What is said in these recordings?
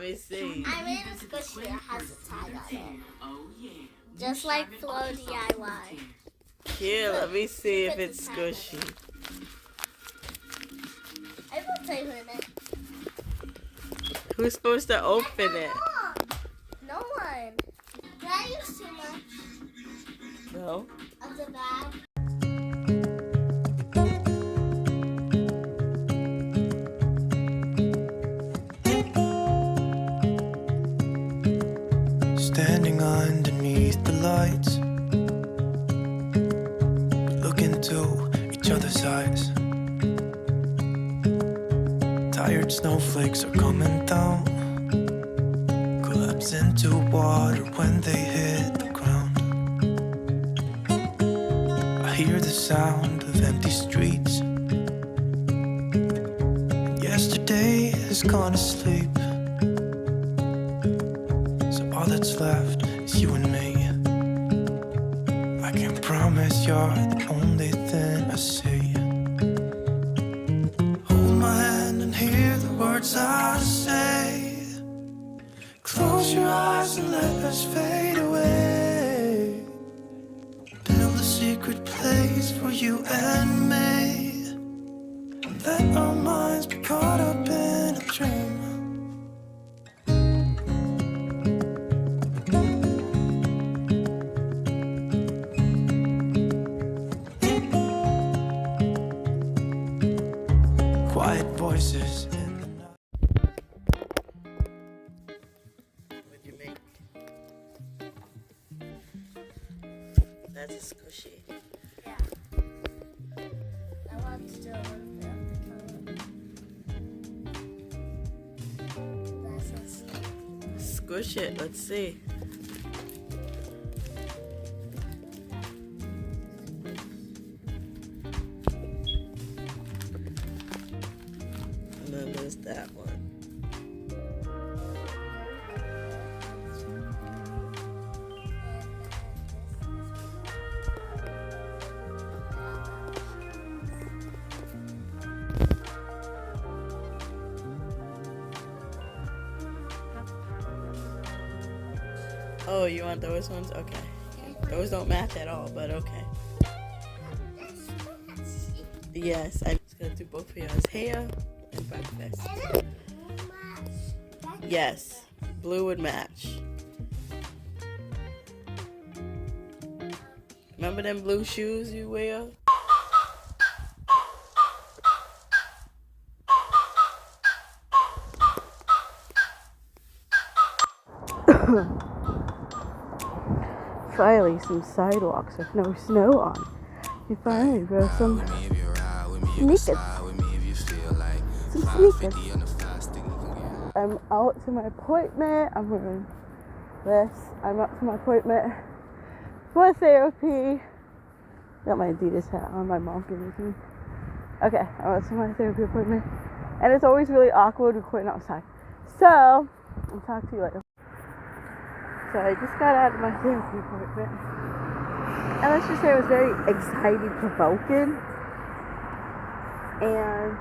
me see. I made a squishy that has a tag on it. Just like Flo DIY. Here, let me see if it's squishy. I will open it. Who's supposed to open it? No one. Did I use too much No. of the bag? Standing underneath the lights, look into each other's eyes. Tired snowflakes are coming down, collapse into water when they hit the ground. I hear the sound of empty streets. Yesterday has gone to sleep. All that's left is you and me. I can promise you're the only thing I see. Hold my hand and hear the words I say. Close your eyes and let us fade away. Build a secret place for you and me. Let our minds be caught up in a dream. Quiet voices in the night. What'd you make? That's a squishy. Yeah. I want to do a little bit of the color. That's it. Squish it. Let's see. And then there's that one. Oh, you want those ones? Okay. Those don't match at all, but okay. Yes, I'm just gonna do both of yours. Hair and breakfast. Yes, blue would match. Remember them blue shoes you wear? Finally, some sidewalks with no snow on. You finally wear some sneakers. Some sneakers. I'm out to my appointment. I'm wearing this. I'm up to my appointment for therapy. Got my Adidas hat on. My mom gave it to me. Okay, I'm out to my therapy appointment. And it's always really awkward recording outside. So, I'll talk to you later. So I just got out of my therapy appointment, and let's just say it was very exciting, provoking, and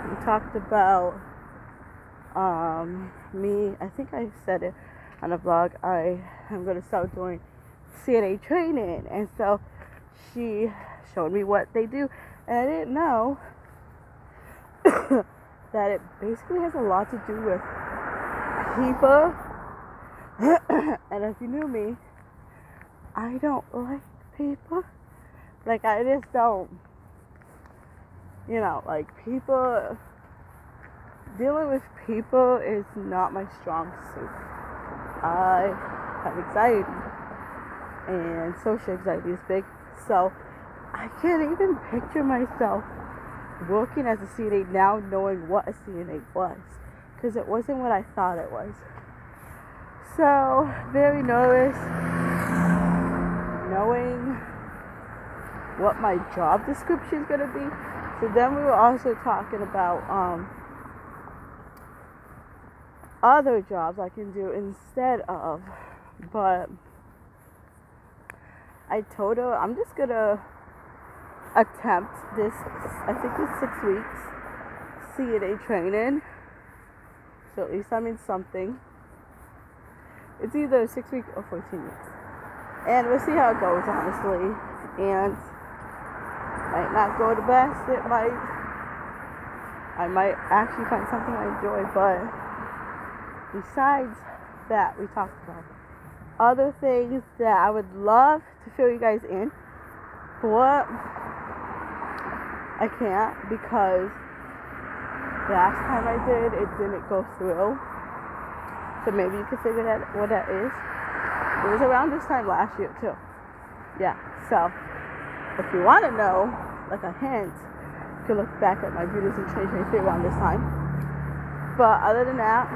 we talked about me. I think I said it on a vlog. I'm gonna start doing CNA training, and so she showed me what they do, and I didn't know that it basically has a lot to do with people. And if you knew me, I don't like people. Like, I just don't, like, people, dealing with people is not my strong suit. I have anxiety, and social anxiety is big, so I can't even picture myself working as a CNA now, knowing what a CNA was, because it wasn't what I thought it was. So, very nervous, knowing what my job description is going to be. So then we were also talking about other jobs I can do instead of, but I told her I'm just going to attempt this. I think it's 6 weeks, CNA training, so at least I'm in something. It's either 6 weeks or 14 weeks. And we'll see how it goes, honestly. And might not go the best. I might actually find something I enjoy. But besides that, we talked about other things that I would love to fill you guys in. But I can't, because last time I did, it didn't go through. So maybe you can figure that what that is. It was around this time last year too. Yeah, so if you want to know, like a hint, you can look back at my videos in 2023 around this time. But other than that,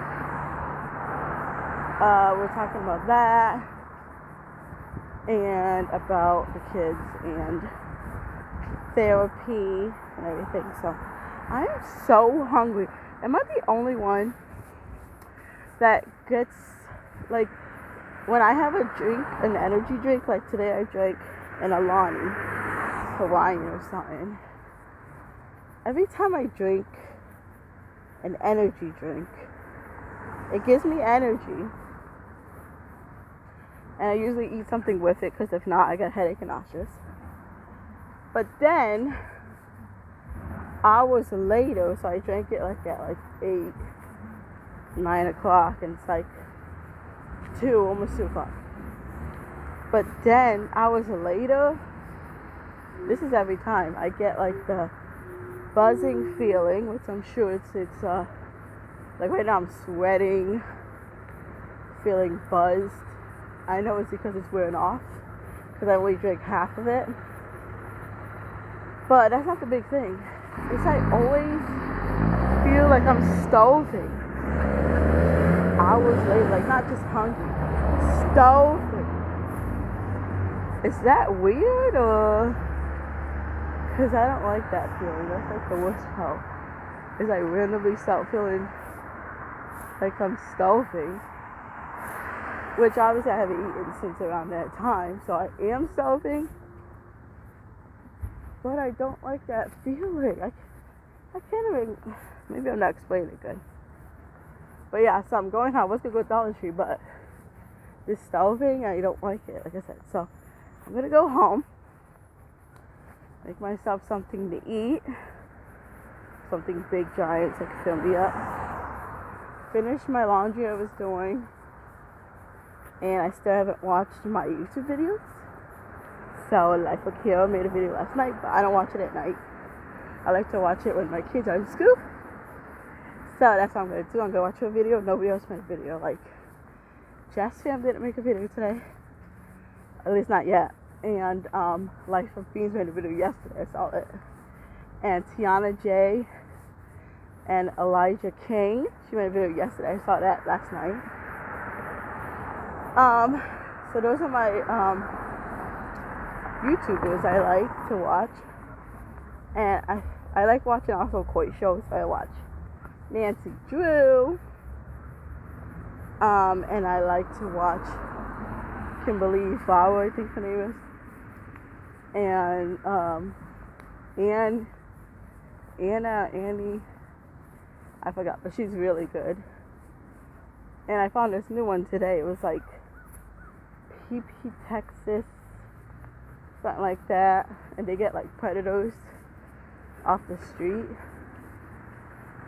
we're talking about that and about the kids and therapy and everything. So I am so hungry. Am I the only one that gets, like, when I have a drink, an energy drink, like today I drank an Alani Hawaiian or something. Every time I drink an energy drink, it gives me energy. And I usually eat something with it, because if not, I get a headache and nauseous. But then, hours later, so I drank it like at 8, 9 o'clock, and it's like 2, almost 2 o'clock. But then, hours later, this is every time, I get like the buzzing feeling, which I'm sure it's like right now I'm sweating, feeling buzzed. I know it's because it's wearing off, because I only drank half of it. But that's not the big thing. It's I always feel like I'm starving hours later, like not just hungry, starving. Is that weird, or? Because I don't like that feeling. That's like the worst part. Is I randomly start feeling like I'm starving. Which obviously I haven't eaten since around that time, so I am starving. But I don't like that feeling. I can't even, maybe I'm not explaining it good. But yeah, so I'm going home. I was going to go to Dollar Tree, but this starving, I don't like it, like I said. So I'm going to go home, make myself something to eat, something big, giant, so I can fill me up. Finish my laundry I was doing. And I still haven't watched my YouTube videos. So Life of Kira made a video last night, but I don't watch it at night. I like to watch it when my kids are in school. So that's what I'm going to do. I'm going to watch a video. Nobody else made a video. Like, Jazz Fam didn't make a video today. At least not yet. And Life of Beans made a video yesterday. I saw it. And Tiana J and Elijah King, she made a video yesterday. I saw that last night. So those are my YouTubers I like to watch, and I like watching also koi shows. So I watch Nancy Drew, and I like to watch Kimberly Flower, I think her name is, and Annie, I forgot, but she's really good. And I found this new one today. It was like PP Texas, something like that. And they get like predators off the street.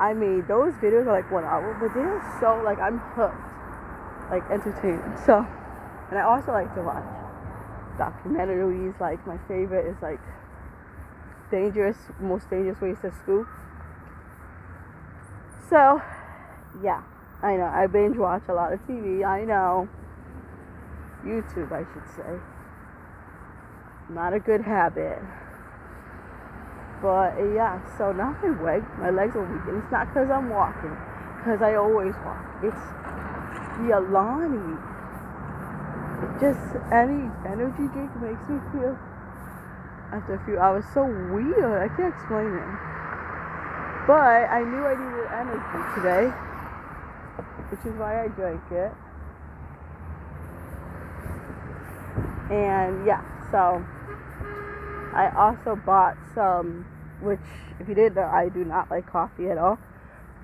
I mean, those videos are like 1 hour, but they're so, like, I'm hooked. Like, entertaining. So, and I also like to watch documentaries. Like, my favorite is like most dangerous ways to scoop. So, yeah. I know, I binge watch a lot of TV, I know. YouTube, I should say. Not a good habit. But, yeah, so now my legs are weak. And it's not because I'm walking, because I always walk. It's the Alani. It just, any energy drink makes me feel, after a few hours, so weird. I can't explain it. But I knew I needed energy today, which is why I drank it. And yeah, so I also bought some which, if you didn't know, I do not like coffee at all.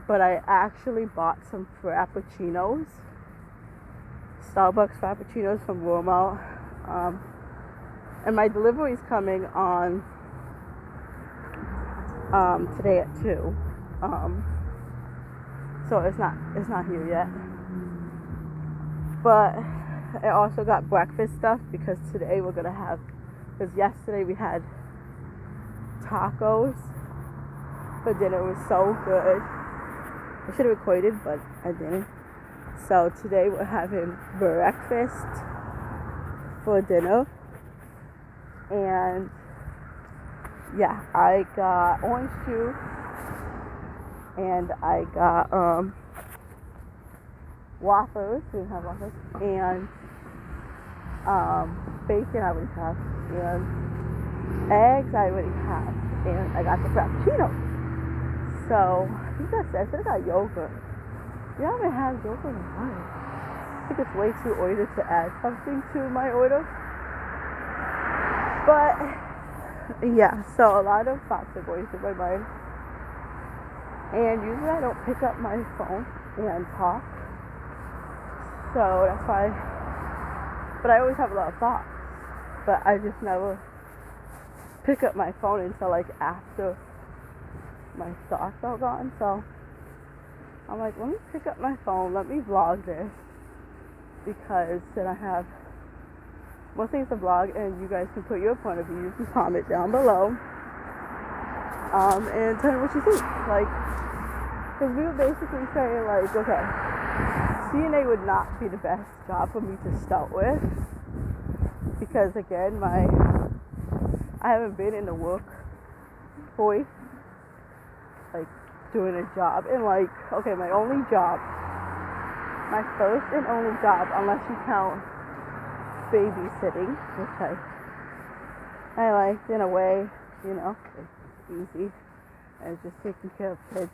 But I actually bought some Frappuccinos, Starbucks Frappuccinos from Walmart. And my delivery is coming on today at 2. So it's not here yet. But I also got breakfast stuff because today we're gonna have, because yesterday we had tacos for dinner. It was so good. I should have recorded, but I didn't. So today we're having breakfast for dinner. And yeah, I got orange juice and I got waffles. We didn't have waffles. And bacon I already have. And eggs I already have. And I got the Frappuccino. So I think that's it. I should have got yogurt. You haven't had yogurt in a while. I think it's way too early to add something to my order. But yeah, so a lot of thoughts are going through my mind. And usually I don't pick up my phone and talk. So that's why, but I always have a lot of thoughts. But I just never pick up my phone until like after my thoughts are gone. So I'm like, let me pick up my phone, let me vlog this, because then I have more things to vlog, and you guys can put your point of view. You can comment down below, and tell me what you think. Like, because we were basically saying like, okay, CNA would not be the best job for me to start with, because again, I haven't been in the workforce, like doing a job, and like, okay, my first and only job, unless you count babysitting, which I liked in a way, you know, it's easy, and just taking care of kids.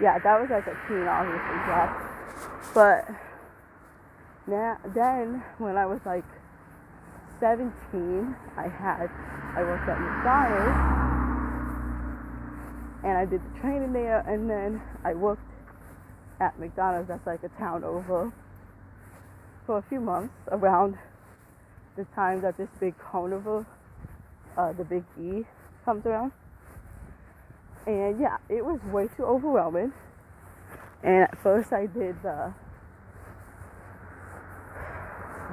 Yeah, that was like a teen, obviously, job. But then when I was like 17, I worked at McDonald's, and I did the training there, and then I worked at McDonald's, that's like a town over, for a few months around the time that this big carnival, the Big E, comes around. And yeah, it was way too overwhelming. And at first I did the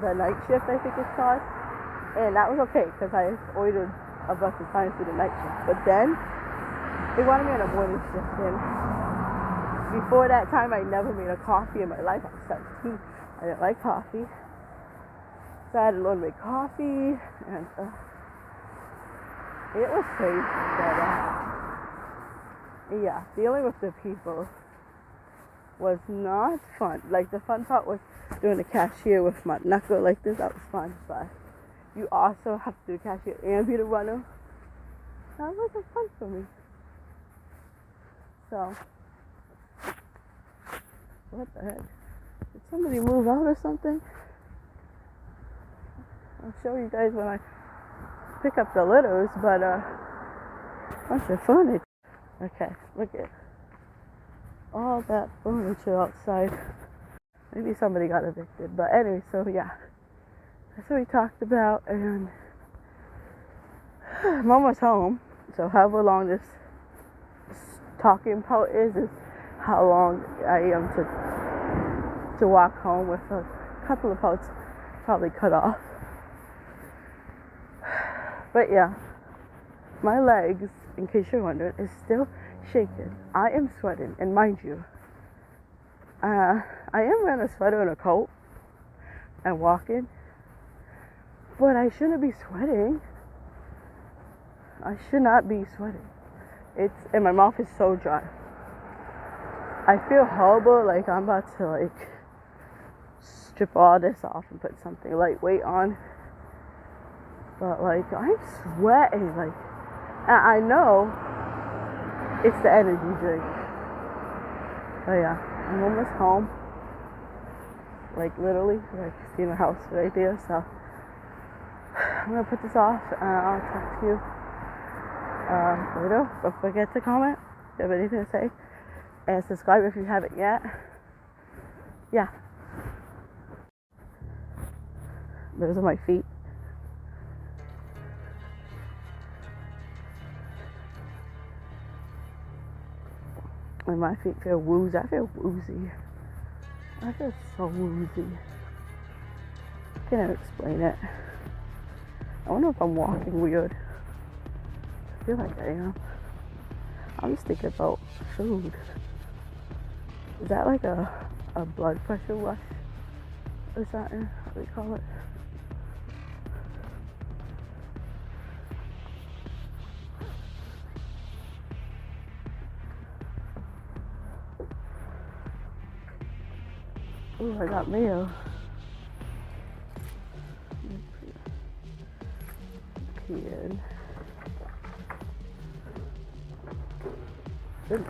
night shift, I think it's called. And that was okay, because I ordered a bunch of times to the night shift. But then they wanted me on a morning shift, and before that time I never made a coffee in my life. I was 17. I didn't like coffee, so I had to learn to make coffee, and it was crazy. But yeah, dealing with the people was not fun. Like, the fun part was doing the cashier with my knuckle like this. That was fun, but you also have to do the cashier and be the runner. That wasn't fun for me. So, what the heck? Did somebody move out or something? I'll show you guys when I pick up the litters, but bunch of furniture. Okay, look at all that furniture outside. Maybe somebody got evicted, but anyway, so yeah, that's what we talked about, and I'm almost home. So however long this talking part is how long I am to walk home, with a couple of parts probably cut off. But yeah, my legs, in case you're wondering, is still shaking. I am sweating, and mind you, I am wearing a sweater and a coat and walking, but I shouldn't be sweating. I should not be sweating. And my mouth is so dry. I feel horrible, like I'm about to like strip all this off and put something lightweight on. But like, I'm sweating, like, and I know it's the energy drink. But yeah, I'm almost home. Like literally, like, see my house right there, so I'm gonna put this off and I'll talk to you later. Don't forget to comment if you have anything to say. And subscribe if you haven't yet. Yeah. Those are my feet. And my feet feel woozy. I feel woozy. I feel so woozy. Can't explain it. I wonder if I'm walking weird. I feel like I am. I'm just thinking about food. Is that like a blood pressure rush or something? What do you call it? Ooh, I got mayo. Kid. Goodness.